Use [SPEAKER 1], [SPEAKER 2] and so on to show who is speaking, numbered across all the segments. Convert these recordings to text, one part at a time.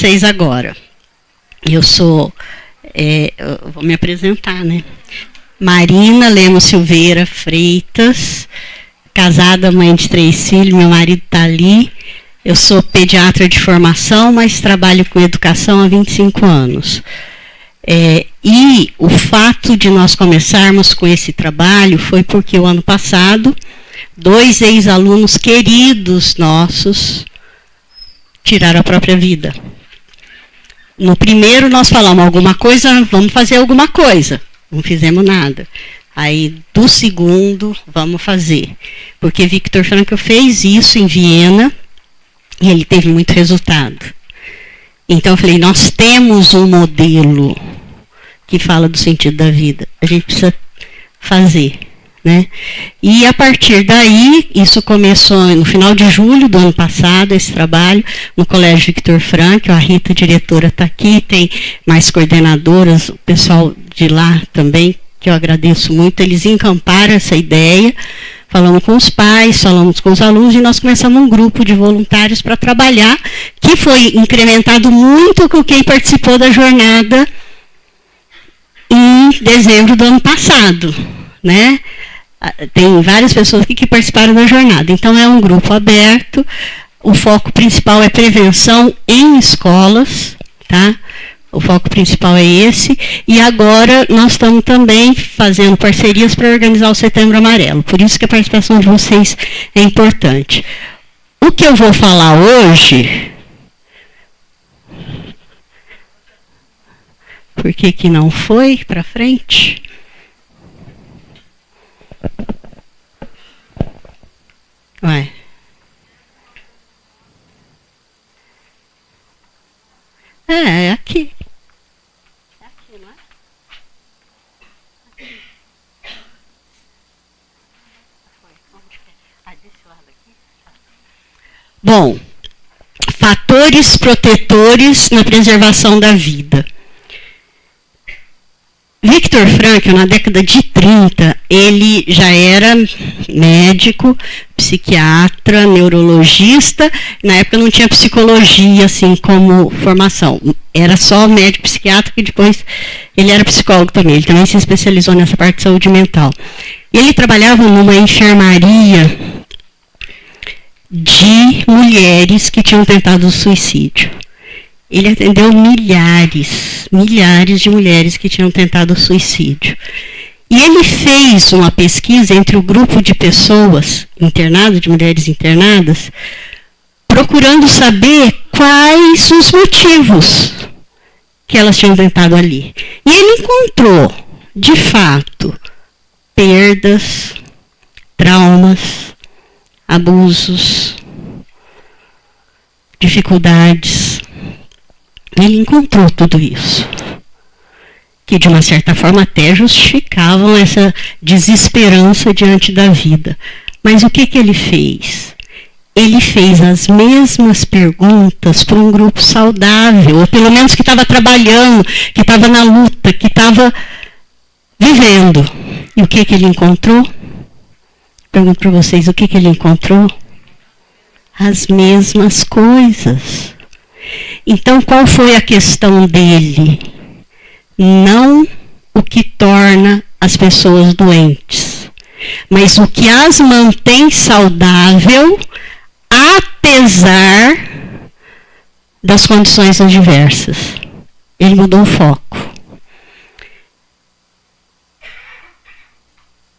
[SPEAKER 1] vocês agora. Eu vou me apresentar, né? Marina Lemos Silveira Freitas, casada, mãe de 3 filhos, meu marido está ali. Eu sou pediatra de formação, mas trabalho com educação há 25 anos. E o fato de nós começarmos com esse trabalho foi porque o ano passado, 2 ex-alunos queridos nossos tiraram a própria vida. No primeiro nós falamos alguma coisa, vamos fazer alguma coisa. Não fizemos nada. Aí, do segundo, vamos fazer. Porque Viktor Frankl fez isso em Viena e ele teve muito resultado. Então, eu falei, nós temos um modelo que fala do sentido da vida. A gente precisa fazer, né? E, a partir daí, isso começou no final de julho do ano passado, esse trabalho, no Colégio Viktor Frankl. A Rita, diretora, está aqui, tem mais coordenadoras, o pessoal de lá também, que eu agradeço muito. Eles encamparam essa ideia, falamos com os pais, falamos com os alunos, e nós começamos um grupo de voluntários para trabalhar, que foi incrementado muito com quem participou da jornada em dezembro do ano passado, né? Tem várias pessoas aqui que participaram da jornada. Então, é um grupo aberto. O foco principal é prevenção em escolas, tá? O foco principal é esse. E agora nós estamos também fazendo parcerias para organizar o Setembro Amarelo. Por isso que a participação de vocês é importante. O que eu vou falar hoje... Por que não foi para frente? Ué. É aqui. É aqui, não é? Aqui. Desse lado aqui. Bom, fatores protetores na preservação da vida. Viktor Frankl, na década de 30, ele já era médico, psiquiatra, neurologista. Na época não tinha psicologia assim como formação. Era só médico psiquiatra, que depois ele era psicólogo também. Ele também se especializou nessa parte de saúde mental. Ele trabalhava numa enfermaria de mulheres que tinham tentado suicídio. Ele atendeu milhares de mulheres que tinham tentado suicídio. E ele fez uma pesquisa entre o grupo de pessoas internadas, de mulheres internadas, procurando saber quais os motivos que elas tinham tentado ali. E ele encontrou, de fato, perdas, traumas, abusos, dificuldades. Ele encontrou tudo isso, que de uma certa forma até justificavam essa desesperança diante da vida. Mas o que ele fez? Ele fez as mesmas perguntas para um grupo saudável, ou pelo menos que estava trabalhando, que estava na luta, que estava vivendo. E o que ele encontrou? Pergunto para vocês, o que ele encontrou? As mesmas coisas. Então, qual foi a questão dele? Não o que torna as pessoas doentes, mas o que as mantém saudável, apesar das condições adversas. Ele mudou o foco.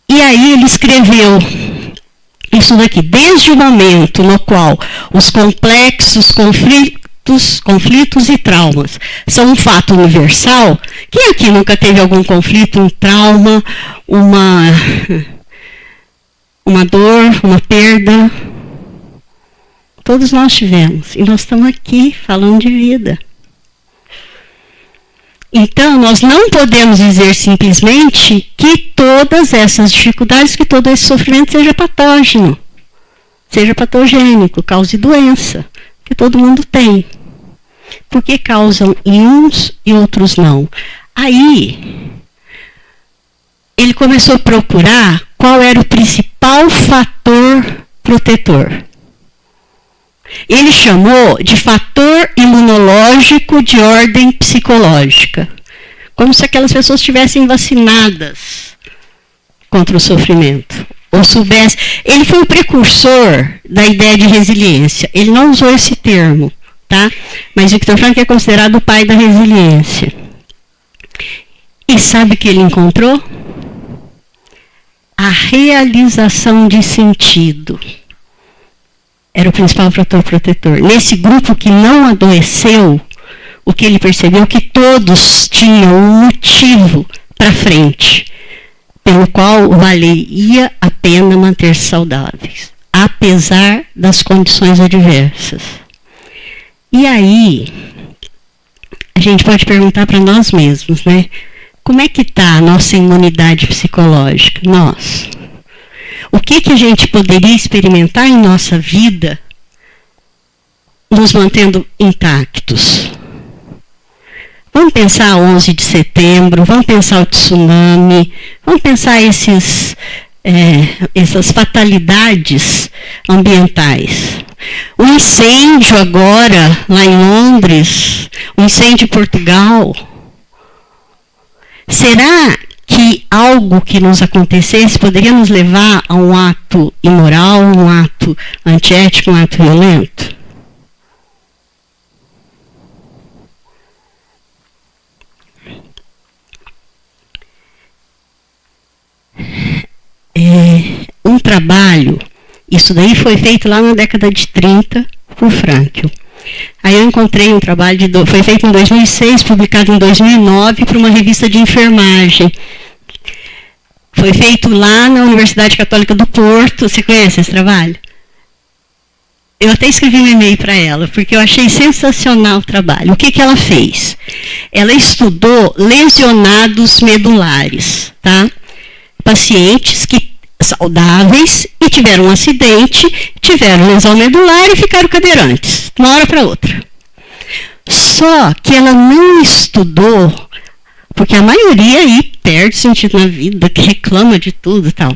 [SPEAKER 1] E aí ele escreveu isso daqui, desde o momento no qual os complexos conflitos e traumas são um fato universal. Quem aqui nunca teve algum conflito, um trauma, uma dor, uma perda? Todos nós tivemos. E nós estamos aqui falando de vida. Então, nós não podemos dizer simplesmente que todas essas dificuldades, que todo esse sofrimento seja patógeno, seja patogênico, cause doença, que todo mundo tem. Porque causam em uns e outros não. Aí, ele começou a procurar qual era o principal fator protetor. Ele chamou de fator imunológico de ordem psicológica. Como se aquelas pessoas estivessem vacinadas contra o sofrimento. Ou soubesse. Ele foi o precursor da ideia de resiliência. Ele não usou esse termo, tá? Mas Viktor Frankl é considerado o pai da resiliência. E sabe o que ele encontrou? A realização de sentido. Era o principal fator protetor. Nesse grupo que não adoeceu, o que ele percebeu é que todos tinham um motivo para frente, pelo qual valeria a pena manter-se saudáveis, apesar das condições adversas. E aí, a gente pode perguntar para nós mesmos, né? Como é que está a nossa imunidade psicológica? Nós. O que a gente poderia experimentar em nossa vida nos mantendo intactos? Vamos pensar 11 de setembro, vamos pensar o tsunami, vamos pensar essas fatalidades ambientais. O incêndio agora, lá em Londres, o incêndio em Portugal. Será que algo que nos acontecesse poderia nos levar a um ato imoral, um ato antiético, um ato violento? Um trabalho, isso daí foi feito lá na década de 30 por Frankl. Aí eu encontrei um trabalho, foi feito em 2006, publicado em 2009 por uma revista de enfermagem. Foi feito lá na Universidade Católica do Porto. Você conhece esse trabalho? Eu até escrevi um e-mail para ela, porque eu achei sensacional o trabalho. O que ela fez? Ela estudou lesionados medulares, tá? Pacientes saudáveis e tiveram um acidente, tiveram lesão medular e ficaram cadeirantes, de uma hora para outra. Só que ela não estudou, porque a maioria aí perde sentido na vida, que reclama de tudo e tal.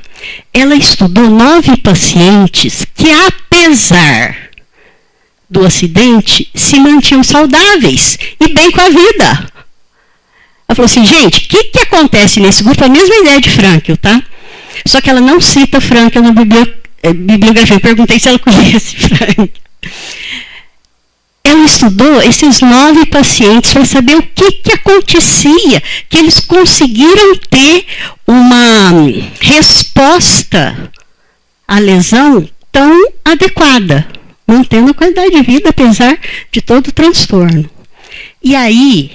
[SPEAKER 1] Ela estudou 9 pacientes que, apesar do acidente, se mantinham saudáveis e bem com a vida. Ela falou assim, gente, o que acontece nesse grupo? A mesma ideia de Frankl, tá? Só que ela não cita Frankl na bibliografia. Eu perguntei se ela conhece Frankl. Ela estudou esses 9 pacientes para saber o que acontecia, que eles conseguiram ter uma resposta à lesão tão adequada, mantendo a qualidade de vida, apesar de todo o transtorno. E aí,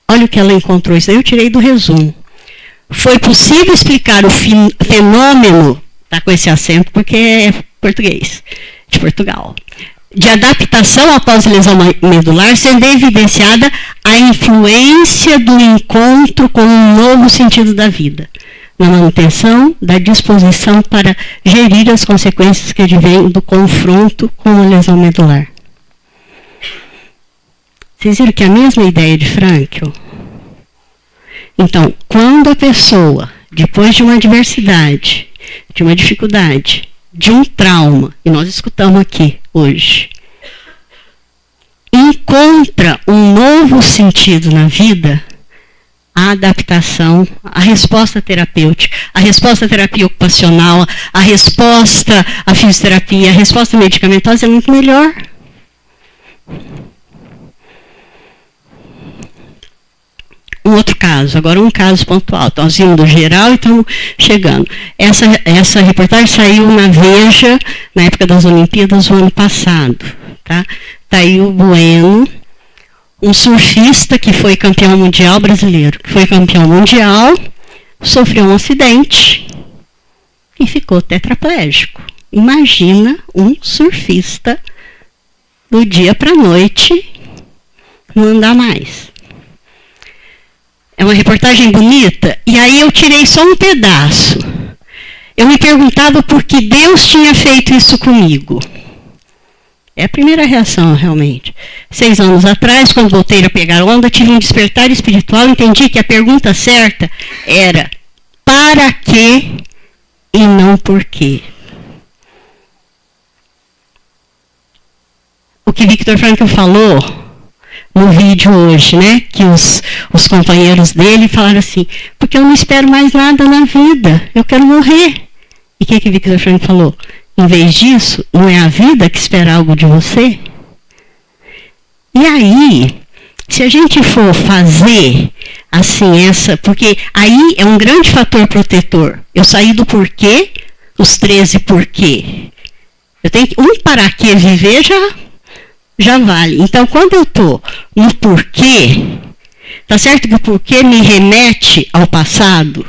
[SPEAKER 1] olha o que ela encontrou, isso aí eu tirei do resumo. Foi possível explicar o fenômeno, tá com esse acento porque é português, de Portugal, de adaptação após lesão medular, sendo evidenciada a influência do encontro com um novo sentido da vida, na manutenção da disposição para gerir as consequências que advêm do confronto com a lesão medular. Vocês viram que é a mesma ideia de Frankl? Então, quando a pessoa, depois de uma adversidade, de uma dificuldade, de um trauma, e nós escutamos aqui hoje, encontra um novo sentido na vida, a adaptação, a resposta terapêutica, a resposta à terapia ocupacional, a resposta à fisioterapia, a resposta medicamentosa é muito melhor. Um outro caso, agora um caso pontual. Estamos indo do geral e estamos chegando. Essa reportagem saiu na Veja, na época das Olimpíadas, do ano passado. Tá? Tá aí o Bueno, um surfista que foi campeão mundial brasileiro, que foi campeão mundial, sofreu um acidente e ficou tetraplégico. Imagina um surfista do dia para a noite não andar mais. É uma reportagem bonita, e aí eu tirei só um pedaço. Eu me perguntava por que Deus tinha feito isso comigo. É a primeira reação, realmente. 6 anos atrás, quando voltei a pegar onda, tive um despertar espiritual e entendi que a pergunta certa era para quê e não por quê. o que Viktor Frankl falou no vídeo hoje, né? Que os companheiros dele falaram assim, porque eu não espero mais nada na vida, eu quero morrer. E o que Viktor Frankl falou? Em vez disso, não é a vida que espera algo de você? E aí, se a gente for fazer assim porque aí é um grande fator protetor. Eu saí do porquê, os 13 porquê. Eu tenho que, para que viver já vale. Então, quando eu estou no porquê, tá certo que o porquê me remete ao passado,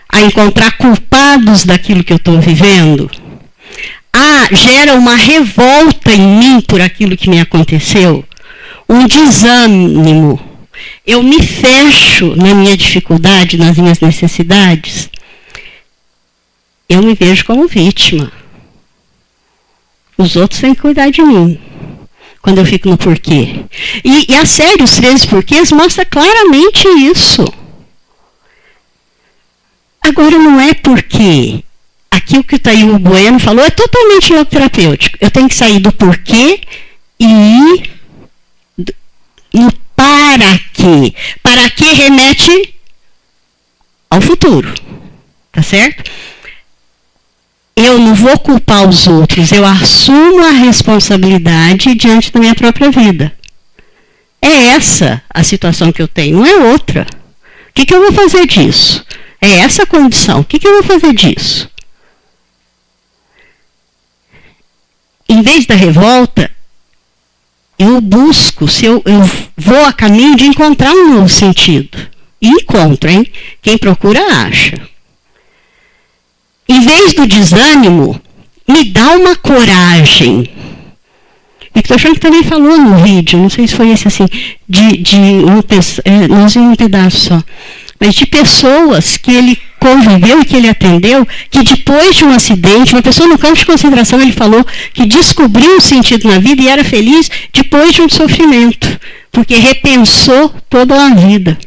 [SPEAKER 1] a encontrar culpados daquilo que eu estou vivendo, gera uma revolta em mim por aquilo que me aconteceu, um desânimo. Eu me fecho na minha dificuldade, nas minhas necessidades. Eu me vejo como vítima. Os outros têm que cuidar de mim. Quando eu fico no porquê. E a série, os 13 porquês, mostra claramente isso. Agora, não é porque aquilo que o Taio Bueno falou é totalmente terapêutico. Eu tenho que sair do porquê e ir no para quê. Para quê remete ao futuro. Tá certo? Eu não vou culpar os outros, eu assumo a responsabilidade diante da minha própria vida. É essa a situação que eu tenho, não é outra. O que eu vou fazer disso? É essa a condição, o que eu vou fazer disso? Em vez da revolta, eu busco, eu vou a caminho de encontrar um novo sentido. E encontro, hein? Quem procura, acha. Em vez do desânimo, me dá uma coragem. Viktor Frankl também falou no vídeo, não sei se foi esse assim, nós vimos um pedaço só, mas de pessoas que ele conviveu e que ele atendeu, que depois de um acidente, uma pessoa no campo de concentração, ele falou que descobriu o sentido na vida e era feliz depois de um sofrimento, porque repensou toda a vida.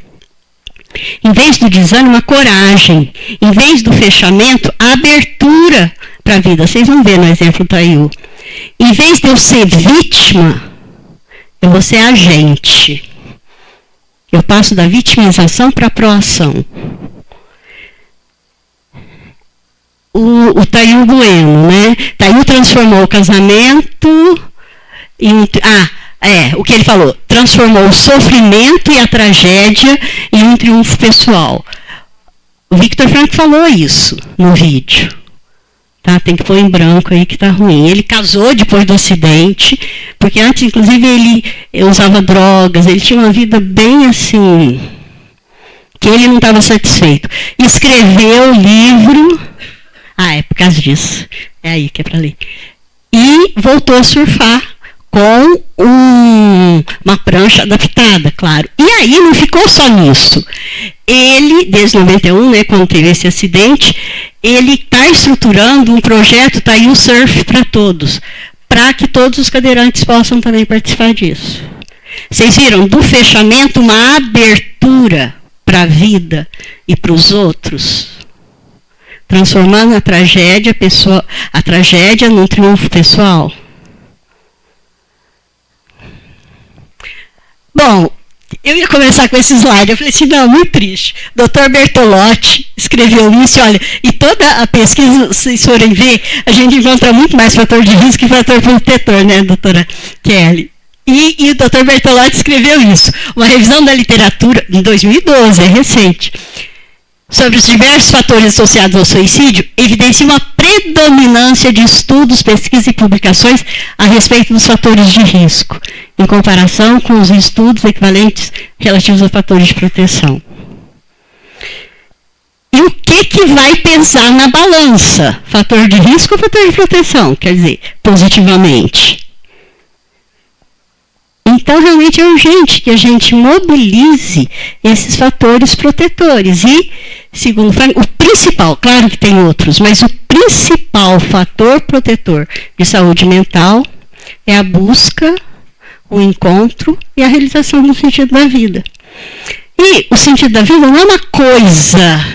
[SPEAKER 1] Em vez do desânimo, a coragem. Em vez do fechamento, a abertura para a vida. Vocês vão ver no exemplo do Taio. Em vez de eu ser vítima, eu vou ser agente. Eu passo da vitimização para a proação. O Taio Bueno, né? Taio transformou o casamento em... o que ele falou, transformou o sofrimento e a tragédia em um triunfo pessoal. O Viktor Frankl falou isso no vídeo. Tá? Tem que pôr em branco aí que tá ruim. Ele casou depois do acidente, porque antes, inclusive, ele usava drogas, ele tinha uma vida bem assim, que ele não estava satisfeito. Escreveu o livro, é por causa disso, é aí que é para ler. E voltou a surfar com uma prancha adaptada, claro. E aí não ficou só nisso. Ele, desde 91, né, quando teve esse acidente, ele está estruturando um projeto, tá aí o Surf para Todos, para que todos os cadeirantes possam também participar disso. Vocês viram, do fechamento, uma abertura para a vida e para os outros, transformando a tragédia num triunfo pessoal. Bom, eu ia começar com esse slide, eu falei assim, não, muito triste. Dr. Bertolotti escreveu isso, olha, e toda a pesquisa, se vocês forem ver, a gente encontra muito mais fator de risco que fator protetor, né, doutora Kelly? E o Dr. Bertolotti escreveu isso, uma revisão da literatura, em 2012, é recente, sobre os diversos fatores associados ao suicídio, evidencia uma predominância de estudos, pesquisas e publicações a respeito dos fatores de risco, em comparação com os estudos equivalentes relativos a fatores de proteção. E o que vai pesar na balança? Fator de risco ou fator de proteção? Quer dizer, positivamente. Então, realmente é urgente que a gente mobilize esses fatores protetores. E, segundo o Frankl, o principal, claro que tem outros, mas o principal fator protetor de saúde mental é a busca, o encontro e a realização do sentido da vida. E o sentido da vida não é uma coisa,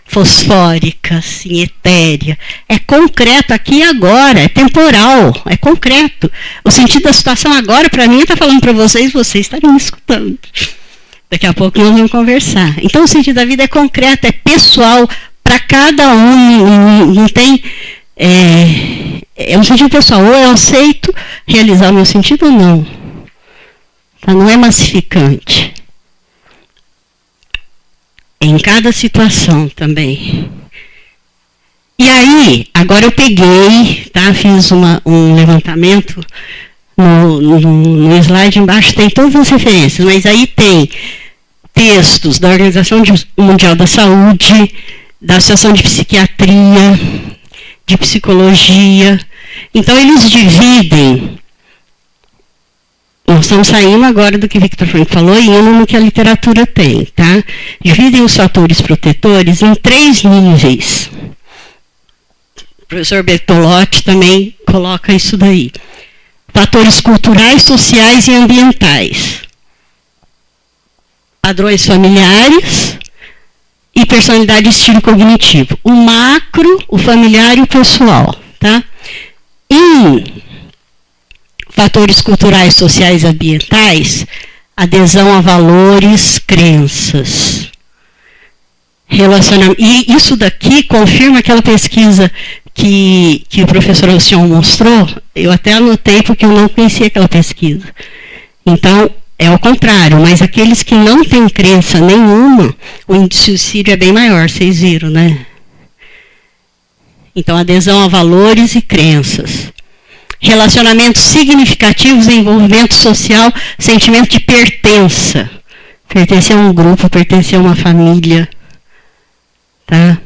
[SPEAKER 1] fosfórica, assim, etérea. É concreto aqui e agora, é temporal, é concreto. O sentido da situação agora, para mim, está falando para vocês estariam me escutando. Daqui a pouco nós vamos conversar. Então, o sentido da vida é concreto, é pessoal, para cada um, não tem... É um sentido pessoal, ou eu aceito realizar o meu sentido ou não. Tá? Não é massificante. Em cada situação também. E aí, agora eu peguei, tá? Fiz um levantamento, no slide embaixo tem todas as referências, mas aí tem textos da Organização Mundial da Saúde, da Associação de Psiquiatria, de Psicologia. Então, eles dividem. Nós estamos saindo agora do que Victor Frankl falou e indo no que a literatura tem, tá? Dividem os fatores protetores em 3 níveis. O professor Bertolotti também coloca isso daí. Fatores culturais, sociais e ambientais. Padrões familiares e personalidade e estilo cognitivo. O macro, o familiar e o pessoal, tá? Fatores culturais, sociais e ambientais, adesão a valores, crenças. Relacionamento. E isso daqui confirma aquela pesquisa que o professor Alcion mostrou. Eu até anotei porque eu não conhecia aquela pesquisa. Então, é ao contrário, mas aqueles que não têm crença nenhuma, o índice de suicídio é bem maior, vocês viram, né? Então, adesão a valores e crenças. Relacionamentos significativos, envolvimento social, sentimento de pertença. Pertencer a um grupo, pertencer a uma família. Tá?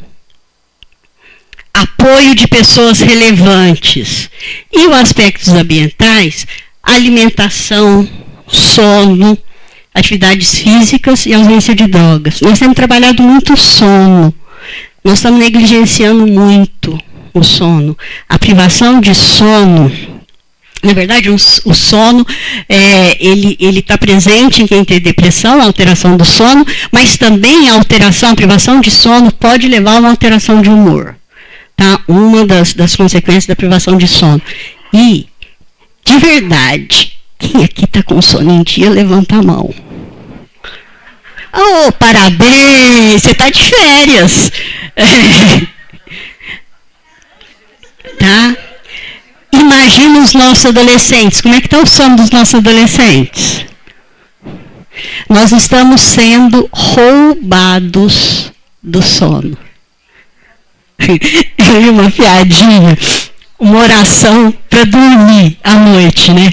[SPEAKER 1] Apoio de pessoas relevantes. E os aspectos ambientais, alimentação, sono, atividades físicas e ausência de drogas. Nós temos trabalhado muito o sono. Nós estamos negligenciando muito o sono. A privação de sono, na verdade, o sono, ele está presente em quem tem depressão, a alteração do sono, mas também a alteração, a privação de sono pode levar a uma alteração de humor. Tá? Uma das consequências da privação de sono. E, de verdade, quem aqui está com sono em dia, levanta a mão. Oh, parabéns, você está de férias. Tá? Imagina os nossos adolescentes. Como é que está o sono dos nossos adolescentes? Nós estamos sendo roubados do sono. Eu vi uma piadinha, uma oração para dormir à noite, né?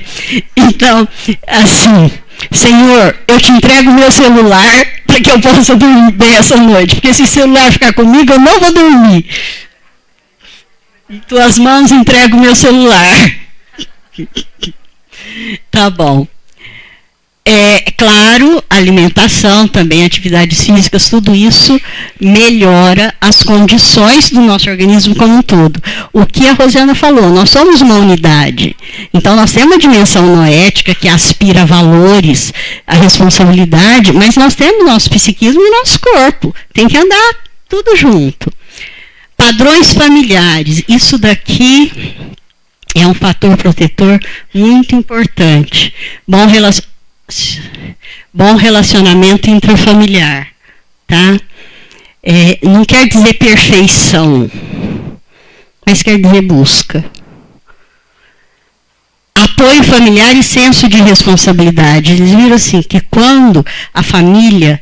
[SPEAKER 1] Então, assim, Senhor, eu te entrego o meu celular para que eu possa dormir bem essa noite, porque se o celular ficar comigo, eu não vou dormir. Em tuas mãos entrego o meu celular. Tá bom. É claro, alimentação, também atividades físicas, tudo isso melhora as condições do nosso organismo como um todo. O que a Rosiana falou, nós somos uma unidade. Então, nós temos uma dimensão noética que aspira a valores, a responsabilidade, mas nós temos nosso psiquismo e nosso corpo. Tem que andar tudo junto. Padrões familiares, isso daqui é um fator protetor muito importante. Bom relacionamento intrafamiliar, tá? Não quer dizer perfeição, mas quer dizer busca. Apoio familiar e senso de responsabilidade. Eles viram assim, que quando a família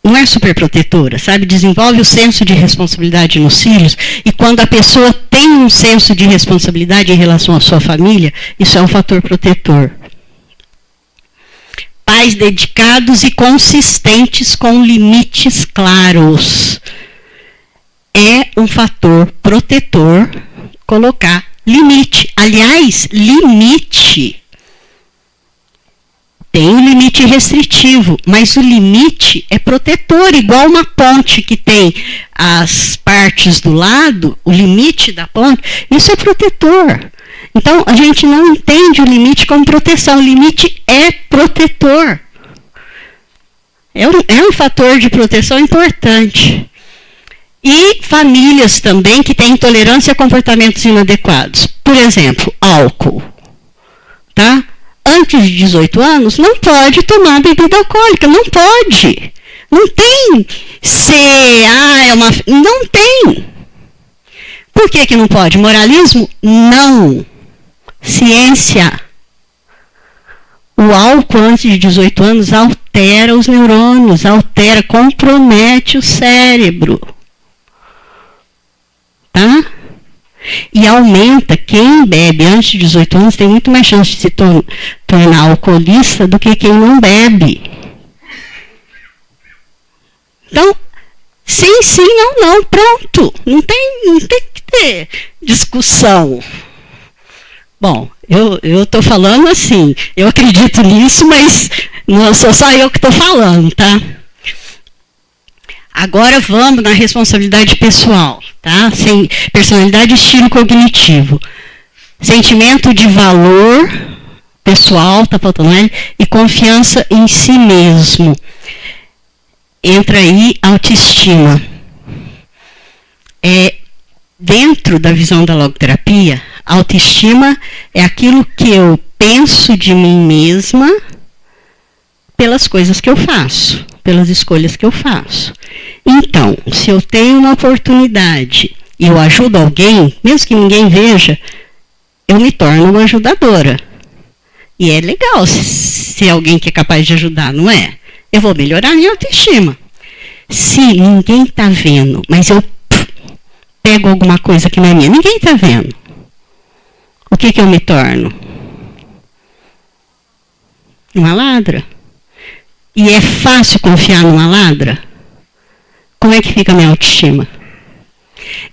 [SPEAKER 1] não é superprotetora, sabe? Desenvolve o senso de responsabilidade nos filhos, e quando a pessoa tem um senso de responsabilidade em relação à sua família, isso é um fator protetor. Pais dedicados e consistentes com limites claros. É um fator protetor colocar limite. Aliás, limite tem um limite restritivo, mas o limite é protetor, igual uma ponte que tem as partes do lado, o limite da ponte, isso é protetor. Então, a gente não entende o limite como proteção, o limite é protetor. É um fator de proteção importante. E famílias também que têm intolerância a comportamentos inadequados. Por exemplo, álcool. Tá? Antes de 18 anos, não pode tomar bebida alcoólica. Não pode. Não tem não tem. Por que não pode? Moralismo? Não. Ciência. O álcool antes de 18 anos altera os neurônios, compromete o cérebro. Tá? E aumenta, quem bebe antes de 18 anos tem muito mais chance de se tornar alcoolista do que quem não bebe. Então, sim, não, pronto. Não tem que ter discussão. Bom, eu estou falando assim, eu acredito nisso, mas não sou só eu que estou falando, tá? Agora vamos na responsabilidade pessoal, tá? Sem personalidade e estilo cognitivo. Sentimento de valor pessoal, tá faltando ele, e confiança em si mesmo. Entra aí autoestima. Dentro da visão da logoterapia, autoestima é aquilo que eu penso de mim mesma pelas coisas que eu faço, pelas escolhas que eu faço. Então, se eu tenho uma oportunidade e eu ajudo alguém, mesmo que ninguém veja, eu me torno uma ajudadora. E é legal ser alguém que é capaz de ajudar, não é? Eu vou melhorar a minha autoestima. Se ninguém está vendo, mas eu pego alguma coisa que não é minha, ninguém está vendo. O que eu me torno? Uma ladra. E é fácil confiar numa ladra? Como é que fica a minha autoestima?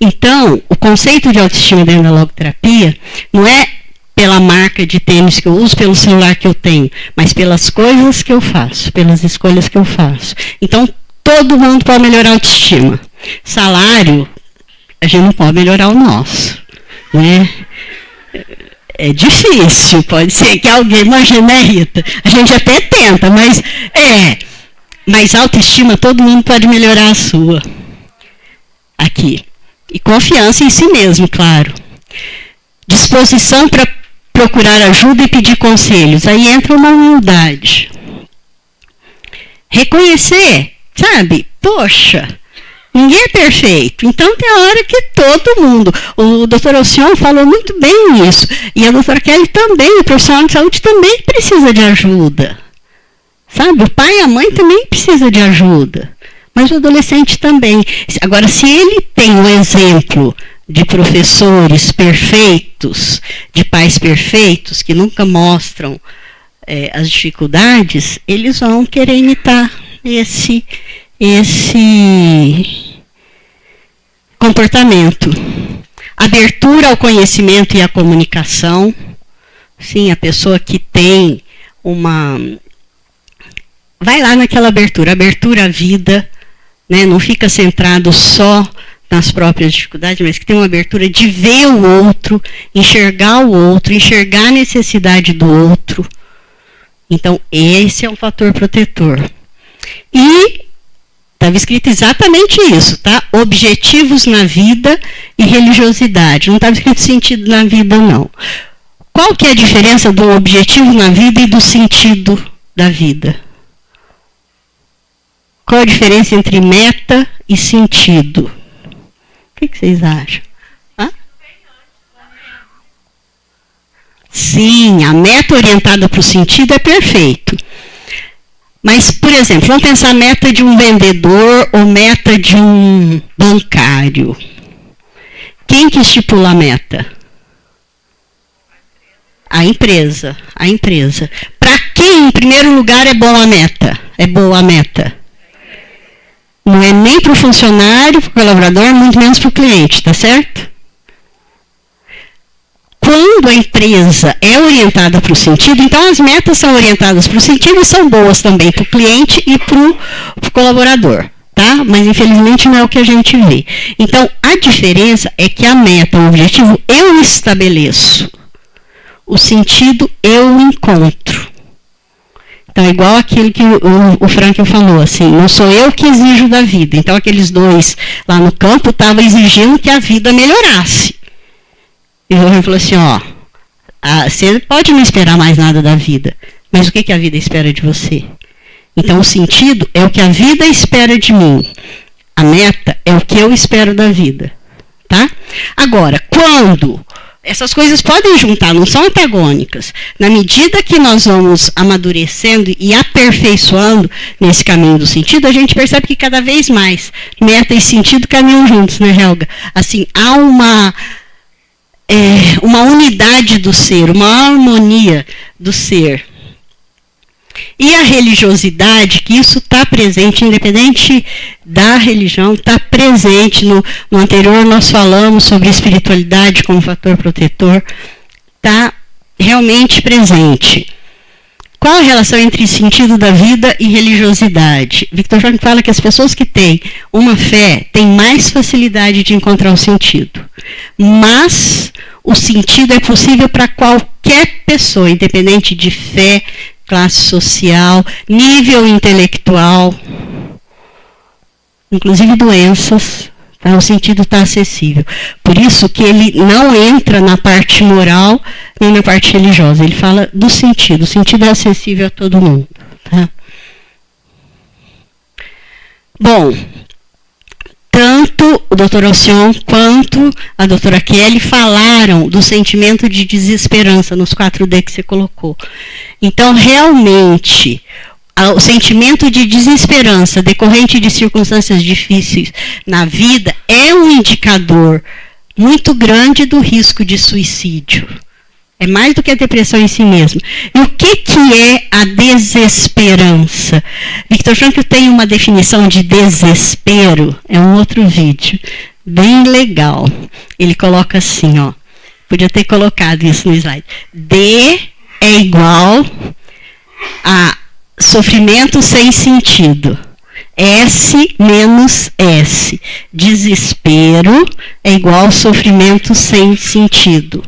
[SPEAKER 1] Então, o conceito de autoestima dentro da logoterapia não é pela marca de tênis que eu uso, pelo celular que eu tenho, mas pelas coisas que eu faço, pelas escolhas que eu faço. Então, todo mundo pode melhorar a autoestima. Salário, a gente não pode melhorar o nosso, né? É difícil, pode ser que alguém, imagine, né, Rita? A gente até tenta, mas autoestima todo mundo pode melhorar a sua. Aqui. E confiança em si mesmo, claro. Disposição para procurar ajuda e pedir conselhos. Aí entra uma humildade. Reconhecer, sabe? Poxa, ninguém é perfeito. Então tem a hora que todo mundo. O doutor Alcione falou muito bem isso. E a doutora Kelly também, o profissional de saúde também precisa de ajuda. Sabe? O pai e a mãe também precisam de ajuda. Mas o adolescente também. Agora, se ele tem um exemplo de professores perfeitos, de pais perfeitos, que nunca mostram as dificuldades, eles vão querer imitar esse comportamento. Abertura ao conhecimento e à comunicação. Sim, a pessoa que tem uma... Vai lá naquela abertura à vida, né? Não fica centrado só nas próprias dificuldades, mas que tem uma abertura de ver o outro, enxergar a necessidade do outro. Então, esse é um fator protetor. E estava escrito exatamente isso, tá? Objetivos na vida e religiosidade. Não estava escrito sentido na vida, não. Qual que é a diferença do objetivo na vida e do sentido da vida? Qual a diferença entre meta e sentido? O que vocês acham? Hã? Sim, a meta orientada para o sentido é perfeito. Mas, por exemplo, vamos pensar a meta de um vendedor ou meta de um bancário. Quem que estipula a meta? A empresa. Para quem, em primeiro lugar, é boa a meta? Não é nem para o funcionário, para o colaborador, muito menos para o cliente, tá certo? Quando a empresa é orientada para o sentido, então as metas são orientadas para o sentido e são boas também para o cliente e para o colaborador, tá? Mas infelizmente não é o que a gente vê. Então a diferença é que a meta, o objetivo, eu estabeleço. O sentido eu encontro. Então, é igual aquilo que o Frankl falou, assim, não sou eu que exijo da vida. Então, aqueles dois lá no campo estavam exigindo que a vida melhorasse. E o Frankl falou assim, você pode não esperar mais nada da vida, mas o que a vida espera de você? Então, o sentido é o que a vida espera de mim. A meta é o que eu espero da vida. Tá? Agora, quando essas coisas podem juntar, não são antagônicas. Na medida que nós vamos amadurecendo e aperfeiçoando nesse caminho do sentido, a gente percebe que cada vez mais meta e sentido caminham juntos, né, Helga? Assim, há uma unidade do ser, uma harmonia do ser. E a religiosidade, que isso está presente, independente da religião, está presente. No anterior nós falamos sobre espiritualidade como fator protetor, está realmente presente. Qual a relação entre sentido da vida e religiosidade? Viktor Frankl fala que as pessoas que têm uma fé têm mais facilidade de encontrar o sentido. Mas o sentido é possível para qualquer pessoa, independente de fé, classe social, nível intelectual, inclusive doenças, tá? O sentido está acessível. Por isso que ele não entra na parte moral nem na parte religiosa. Ele fala do sentido. O sentido é acessível a todo mundo. Tá? Bom, tanto o Dr. Alcion quanto a doutora Kelly falaram do sentimento de desesperança nos 4D que você colocou. Então, realmente, o sentimento de desesperança decorrente de circunstâncias difíceis na vida é um indicador muito grande do risco de suicídio. É mais do que a depressão em si mesma. E o que é a desesperança? Viktor Frankl tem uma definição de desespero, é um outro vídeo, bem legal. Ele coloca assim, podia ter colocado isso no slide. D é igual a sofrimento sem sentido. S menos S. Desespero é igual a sofrimento sem sentido.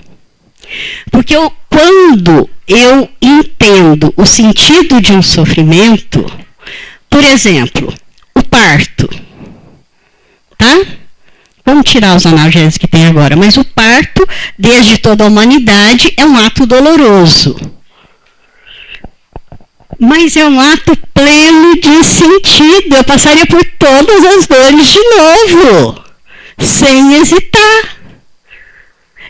[SPEAKER 1] Porque quando eu entendo o sentido de um sofrimento, por exemplo, o parto, tá? Vamos tirar os analgésicos que tem agora, mas o parto, desde toda a humanidade, é um ato doloroso. Mas é um ato pleno de sentido. Eu passaria por todas as dores de novo, sem hesitar.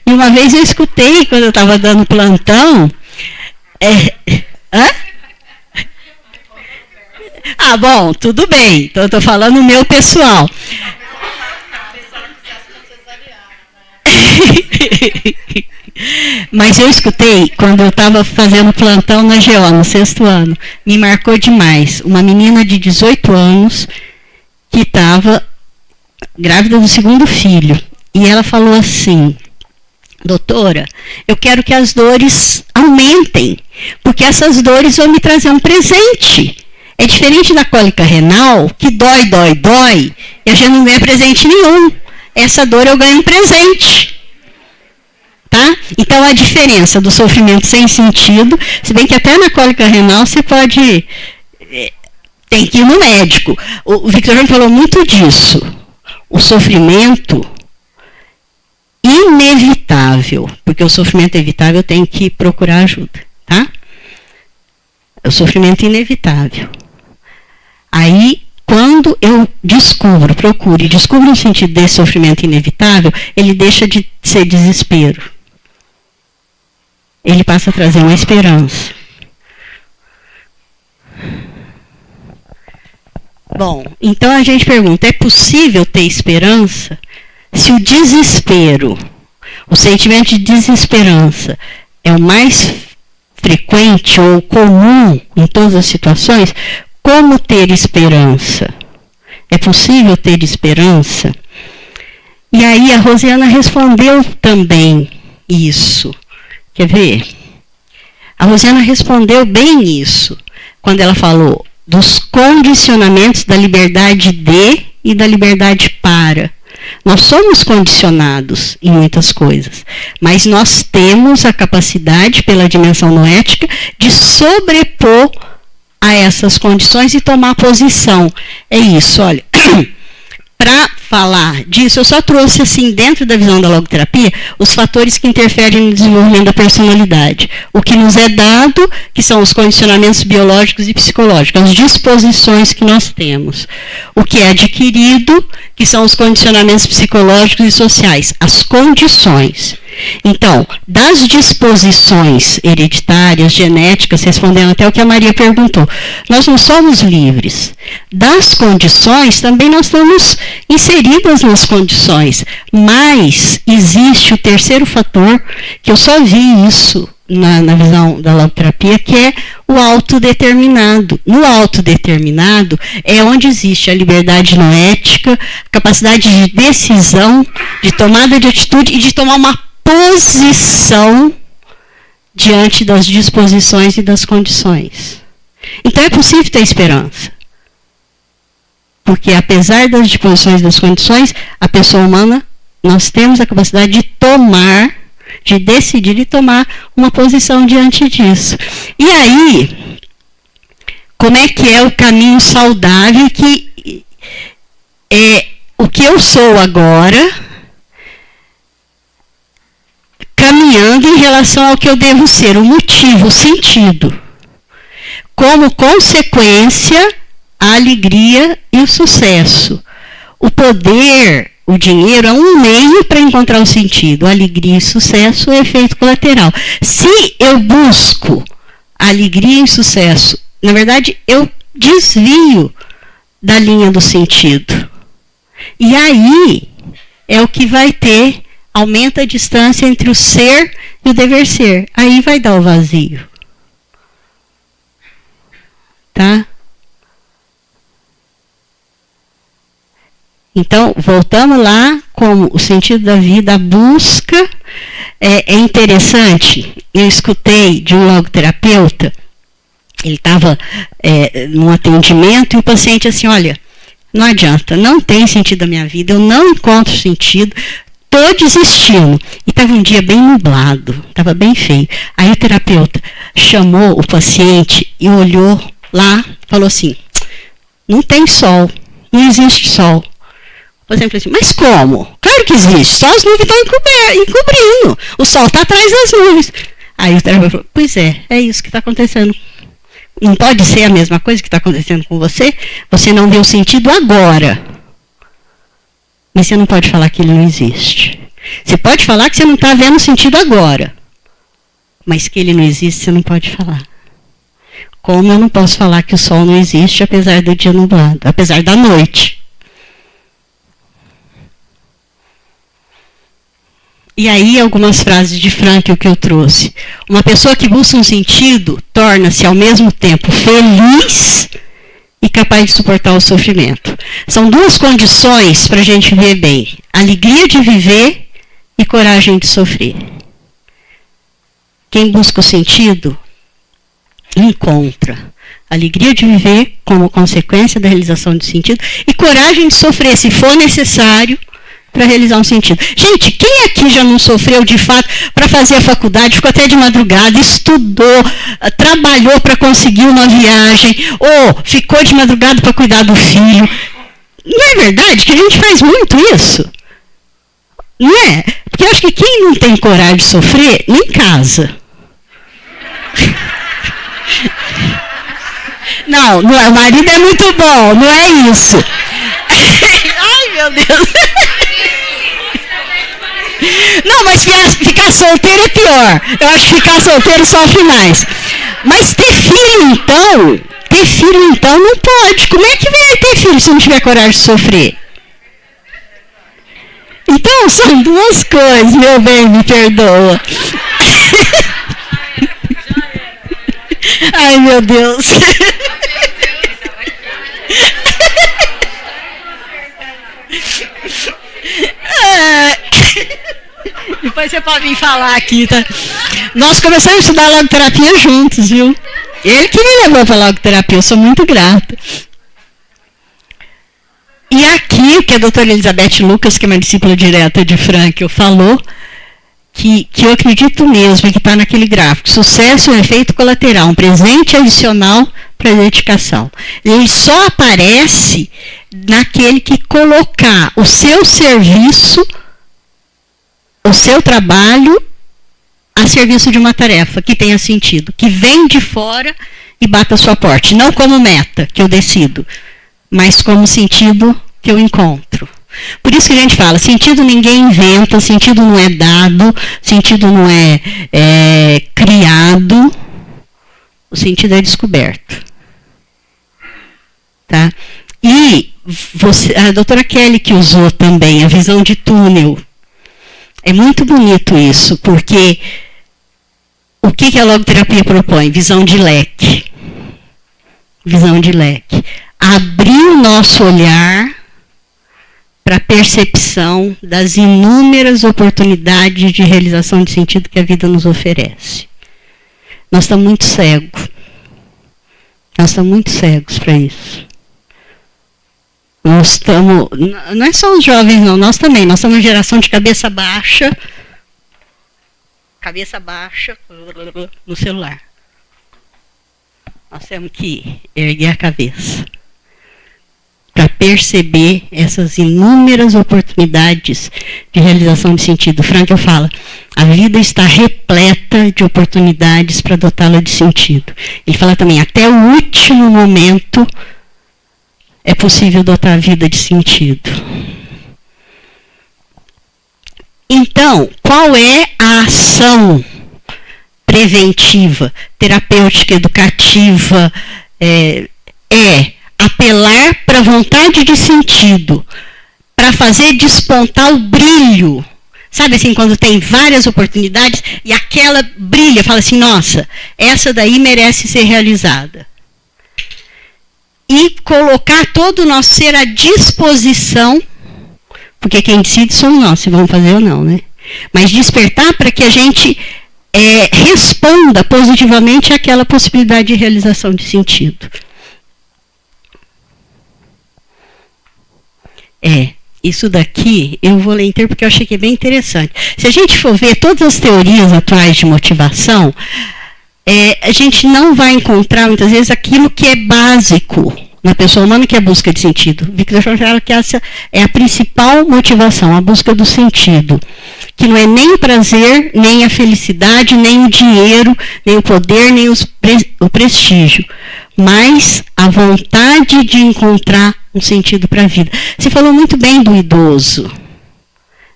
[SPEAKER 1] E uma vez eu escutei, quando eu estava dando plantão, bom, tudo bem, então eu estou falando o meu pessoal. Mas eu escutei, quando eu estava fazendo plantão na GO, no 6º ano, me marcou demais. Uma menina de 18 anos, que estava grávida do 2º filho, e ela falou assim: doutora, eu quero que as dores aumentem, porque essas dores vão me trazer um presente. É diferente da cólica renal, que dói, e a gente não ganha presente nenhum. Essa dor eu ganho um presente. Tá? Então, a diferença do sofrimento sem sentido, se bem que até na cólica renal você pode... tem que ir no médico. O Viktor Frankl falou muito disso. O sofrimento inevitável, porque o sofrimento evitável tem que procurar ajuda, tá? O sofrimento inevitável. Aí, quando eu procuro e descubro o sentido desse sofrimento inevitável, ele deixa de ser desespero. Ele passa a trazer uma esperança. Bom, então a gente pergunta, é possível ter esperança? Se o desespero, o sentimento de desesperança é o mais frequente ou comum em todas as situações, como ter esperança? É possível ter esperança? E aí a Rosiana respondeu também isso. Quer ver? A Rosiana respondeu bem isso, quando ela falou dos condicionamentos da liberdade de e da liberdade para. Nós somos condicionados em muitas coisas, mas nós temos a capacidade, pela dimensão noética, de sobrepor a essas condições e tomar posição. É isso, olha. Para falar disso, eu só trouxe, assim, dentro da visão da logoterapia, os fatores que interferem no desenvolvimento da personalidade. O que nos é dado, que são os condicionamentos biológicos e psicológicos, as disposições que nós temos. O que é adquirido, que são os condicionamentos psicológicos e sociais, as condições. Então, das disposições hereditárias, genéticas, respondendo até o que a Maria perguntou, nós não somos livres. Das condições, também nós estamos inseridas nas condições, mas existe o terceiro fator, que eu só vi isso na visão da logoterapia, que é o autodeterminado. No autodeterminado é onde existe a liberdade noética, capacidade de decisão, de tomada de atitude e de tomar uma posição diante das disposições e das condições. Então é possível ter esperança. Porque apesar das disposições e das condições, a pessoa humana, nós temos a capacidade de tomar, de decidir e tomar uma posição diante disso. E aí, como é que é o caminho saudável que é o que eu sou agora, caminhando em relação ao que eu devo ser, o motivo, o sentido. Como consequência, a alegria e o sucesso. O poder, o dinheiro é um meio para encontrar o sentido. A alegria e sucesso é efeito colateral. Se eu busco alegria e sucesso, na verdade, eu desvio da linha do sentido. E aí é o que vai ter, aumenta a distância entre o ser e o dever ser. Aí vai dar o vazio. Tá? Então, voltamos lá, como o sentido da vida, a busca. É interessante, eu escutei de um logoterapeuta, ele estava num atendimento e o paciente assim, olha, não adianta, não tem sentido a minha vida, eu não encontro sentido, estou desistindo. E estava um dia bem nublado, estava bem feio. Aí o terapeuta chamou o paciente e olhou lá, falou assim, não tem sol, não existe sol. O paciente falou assim, mas como? Claro que existe, só as nuvens estão encobrindo, o sol está atrás das nuvens. Aí o terapeuta falou, pois é isso que está acontecendo. Não pode ser a mesma coisa que está acontecendo com você? Você não deu sentido agora. Mas você não pode falar que ele não existe. Você pode falar que você não está vendo sentido agora. Mas que ele não existe, você não pode falar. Como eu não posso falar que o sol não existe, apesar do dia nublado, apesar da noite. E aí, algumas frases de Frankl que eu trouxe. Uma pessoa que busca um sentido torna-se, ao mesmo tempo, feliz e capaz de suportar o sofrimento. São duas condições para a gente viver bem. Alegria de viver e coragem de sofrer. Quem busca o sentido, encontra alegria de viver como consequência da realização do sentido e coragem de sofrer, se for necessário, para realizar um sentido. Gente, quem aqui já não sofreu de fato para fazer a faculdade, ficou até de madrugada, estudou, trabalhou para conseguir uma viagem, ou ficou de madrugada para cuidar do filho? Não é verdade que a gente faz muito isso? Não é? Porque eu acho que quem não tem coragem de sofrer, nem casa. Não, o marido é muito bom, não é isso. Ai, meu Deus. Não, mas ficar solteiro é pior. Eu acho que ficar solteiro sofre mais. Mas ter filho, então, não pode. Como é que vai ter filho se não tiver coragem de sofrer? Então, são duas coisas, meu bem, me perdoa. Ai, meu Deus. Depois você pode vir falar aqui, tá? Nós começamos a estudar logoterapia juntos, viu? Ele que me levou para a logoterapia, eu sou muito grata. E aqui, que a doutora Elizabeth Lucas, que é uma discípula direta de Frankl, falou que eu acredito mesmo que está naquele gráfico. Sucesso é um efeito colateral, um presente adicional para a dedicação. Ele só aparece naquele que colocar o seu serviço, o seu trabalho, a serviço de uma tarefa que tenha sentido, que vem de fora e bata a sua porta. Não como meta, que eu decido, mas como sentido que eu encontro. Por isso que a gente fala, sentido ninguém inventa, sentido não é dado, sentido não é criado, o sentido é descoberto. Tá? E a doutora Kelly que usou também a visão de túnel. É muito bonito isso, porque o que a logoterapia propõe? Visão de leque. Visão de leque. Abrir o nosso olhar para a percepção das inúmeras oportunidades de realização de sentido que a vida nos oferece. Nós estamos muito cegos. Nós estamos muito cegos para isso. Nós estamos, não é só os jovens não, nós também, nós somos uma geração de cabeça baixa no celular. Nós temos que erguer a cabeça para perceber essas inúmeras oportunidades de realização de sentido. Frankl fala, a vida está repleta de oportunidades para dotá-la de sentido. Ele fala também, até o último momento é possível dotar a vida de sentido. Então, qual é a ação preventiva, terapêutica, educativa? É apelar para a vontade de sentido, para fazer despontar o brilho. Sabe assim, quando tem várias oportunidades e aquela brilha, fala assim, nossa, essa daí merece ser realizada. E colocar todo o nosso ser à disposição, porque quem decide somos nós, se vamos fazer ou não, né? Mas despertar para que a gente responda positivamente àquela possibilidade de realização de sentido. Isso daqui eu vou ler inteiro porque eu achei que é bem interessante. Se a gente for ver todas as teorias atuais de motivação, a gente não vai encontrar, muitas vezes, aquilo que é básico na pessoa humana, que é a busca de sentido. Victor Frankl fala que essa é a principal motivação, a busca do sentido. Que não é nem o prazer, nem a felicidade, nem o dinheiro, nem o poder, nem o prestígio, mas a vontade de encontrar um sentido para a vida. Você falou muito bem do idoso.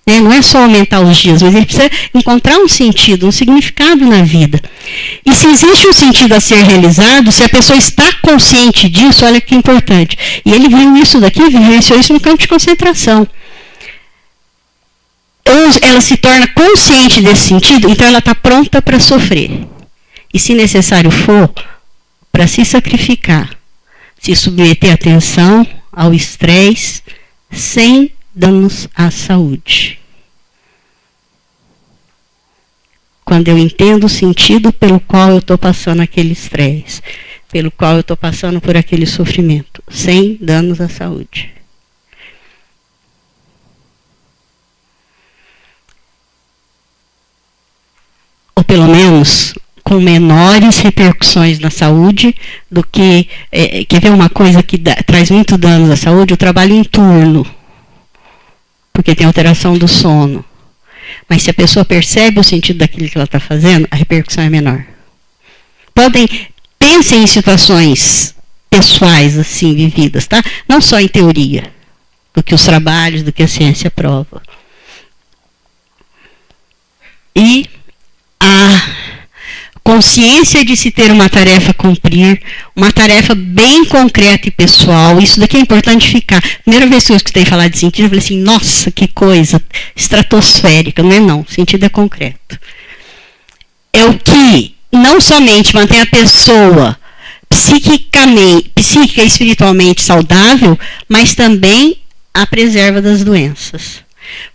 [SPEAKER 1] Não é só aumentar os dias, mas ele precisa encontrar um sentido, um significado na vida. E se existe um sentido a ser realizado, se a pessoa está consciente disso, olha que importante. E ele viu isso daqui, vivenciou isso no campo de concentração. Ela se torna consciente desse sentido, então ela está pronta para sofrer. E se necessário for, para se sacrificar, se submeter à tensão, ao estresse, sem danos à saúde. Quando eu entendo o sentido pelo qual eu estou passando aquele estresse, pelo qual eu estou passando por aquele sofrimento, sem danos à saúde. Ou pelo menos com menores repercussões na saúde do que... quer ver uma coisa que traz muito dano à saúde? O trabalho em turno. Porque tem alteração do sono. Mas se a pessoa percebe o sentido daquilo que ela está fazendo, a repercussão é menor. Pensem em situações pessoais assim vividas, tá? Não só em teoria, do que os trabalhos, do que a ciência prova. E a consciência de se ter uma tarefa a cumprir, uma tarefa bem concreta e pessoal, isso daqui é importante ficar. Primeira vez que eu escutei falar de sentido, eu falei assim, nossa, que coisa estratosférica. Não é não, sentido é concreto. É o que não somente mantém a pessoa psíquica e espiritualmente saudável, mas também a preserva das doenças.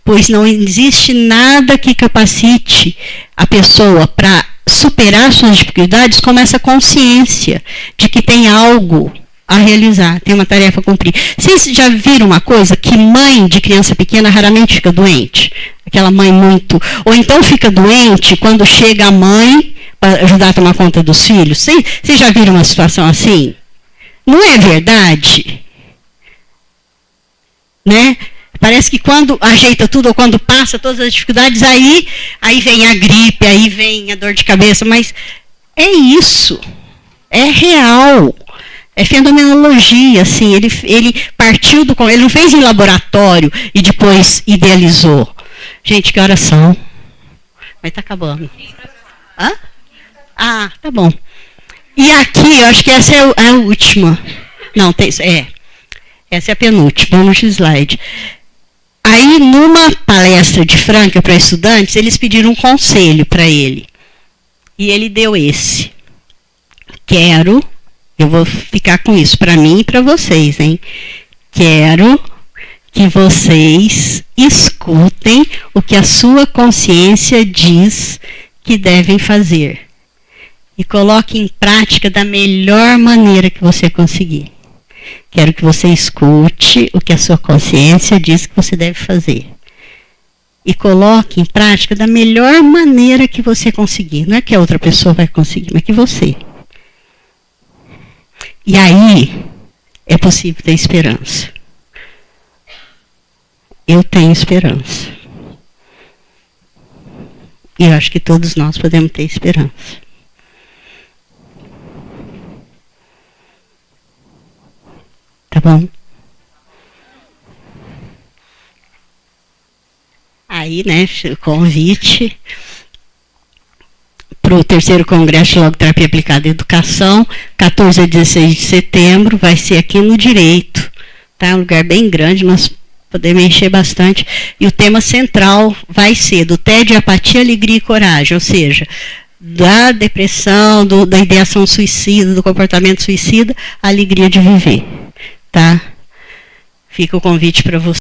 [SPEAKER 1] Pois não existe nada que capacite a pessoa para superar suas dificuldades como essa consciência de que tem algo a realizar, tem uma tarefa a cumprir. Vocês já viram uma coisa? Que mãe de criança pequena raramente fica doente. Aquela mãe muito... Ou então fica doente quando chega a mãe para ajudar a tomar conta dos filhos? Vocês já viram uma situação assim? Não é verdade? Né? Parece que quando ajeita tudo, ou quando passa todas as dificuldades, aí vem a gripe, aí vem a dor de cabeça, mas é isso. É real. É fenomenologia, assim, ele partiu ele não fez em laboratório e depois idealizou. Gente, que horas são? Mas tá acabando. Hã? Ah, tá bom. E aqui, eu acho que essa é a última. Não, essa é a penúltima, vamos no slide. Aí, numa palestra de Franca para estudantes, eles pediram um conselho para ele. E ele deu esse. Eu vou ficar com isso para mim e para vocês, hein? Quero que vocês escutem o que a sua consciência diz que devem fazer. E coloquem em prática da melhor maneira que você conseguir. Quero que você escute o que a sua consciência diz que você deve fazer. E coloque em prática da melhor maneira que você conseguir. Não é que a outra pessoa vai conseguir, mas que você. E aí é possível ter esperança. Eu tenho esperança. E eu acho que todos nós podemos ter esperança. Tá bom? Aí, né, o convite para o 3º Congresso de Logoterapia Aplicada à Educação, 14 a 16 de setembro, vai ser aqui no Direito, tá? Um lugar bem grande, nós podemos encher bastante. E o tema central vai ser do tédio, apatia, alegria e coragem, ou seja, da depressão, da ideação suicida, do comportamento suicida, a alegria de viver, tá? Fica o convite para você.